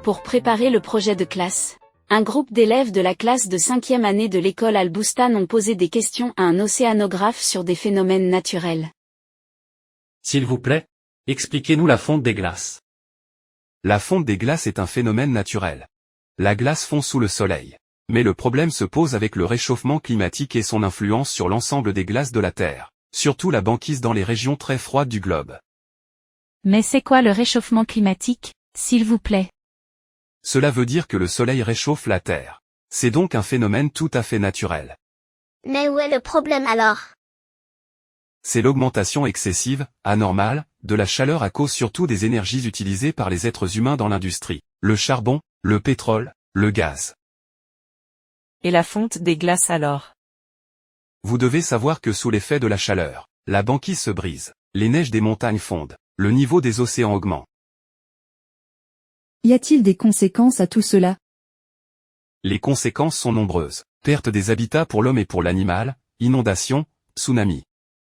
Pour préparer le projet de classe, un groupe d'élèves de la classe de 5e année de l'école Al-Boustan ont posé des questions à un océanographe sur des phénomènes naturels. S'il vous plaît, expliquez-nous la fonte des glaces. La fonte des glaces est un phénomène naturel. La glace fond sous le soleil. Mais le problème se pose avec le réchauffement climatique et son influence sur l'ensemble des glaces de la Terre, surtout la banquise dans les régions très froides du globe. Mais c'est quoi le réchauffement climatique, s'il vous plaît? Cela veut dire que le soleil réchauffe la Terre. C'est donc un phénomène tout à fait naturel. Mais où est le problème alors? C'est l'augmentation excessive, anormale, de la chaleur à cause surtout des énergies utilisées par les êtres humains dans l'industrie, le charbon, le pétrole, le gaz. Et la fonte des glaces alors? Vous devez savoir que sous l'effet de la chaleur, la banquise se brise, les neiges des montagnes fondent, le niveau des océans augmente. Y a-t-il des conséquences à tout cela? Les conséquences sont nombreuses. Perte des habitats pour l'homme et pour l'animal, inondations, tsunamis.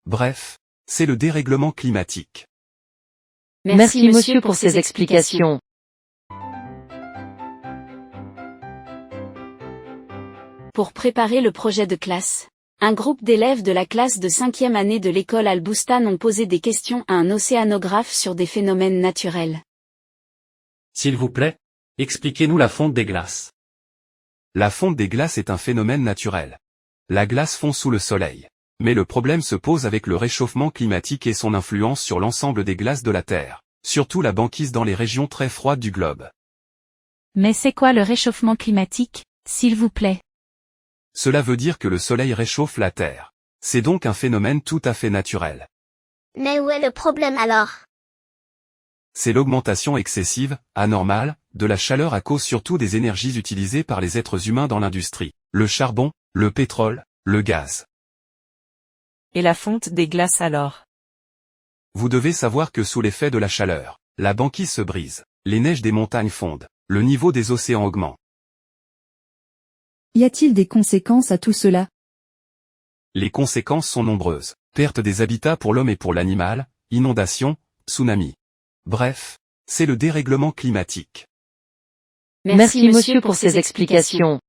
Bref, c'est le dérèglement climatique. Merci monsieur pour ces explications. Pour préparer le projet de classe, un groupe d'élèves de la classe de 5e année de l'école Al-Boustan ont posé des questions à un océanographe sur des phénomènes naturels. S'il vous plaît, expliquez-nous la fonte des glaces. La fonte des glaces est un phénomène naturel. La glace fond sous le soleil. Mais le problème se pose avec le réchauffement climatique et son influence sur l'ensemble des glaces de la Terre, surtout la banquise dans les régions très froides du globe. Mais c'est quoi le réchauffement climatique, s'il vous plaît? Cela veut dire que le soleil réchauffe la Terre. C'est donc un phénomène tout à fait naturel. Mais où est le problème alors? C'est l'augmentation excessive, anormale, de la chaleur à cause surtout des énergies utilisées par les êtres humains dans l'industrie, le charbon, le pétrole, le gaz. Et la fonte des glaces alors? Vous devez savoir que sous l'effet de la chaleur, la banquise se brise, les neiges des montagnes fondent, le niveau des océans augmente. Y a-t-il des conséquences à tout cela? Les conséquences sont nombreuses. Perte des habitats pour l'homme et pour l'animal, inondations, tsunamis. Bref, c'est le dérèglement climatique. Merci monsieur pour ces explications.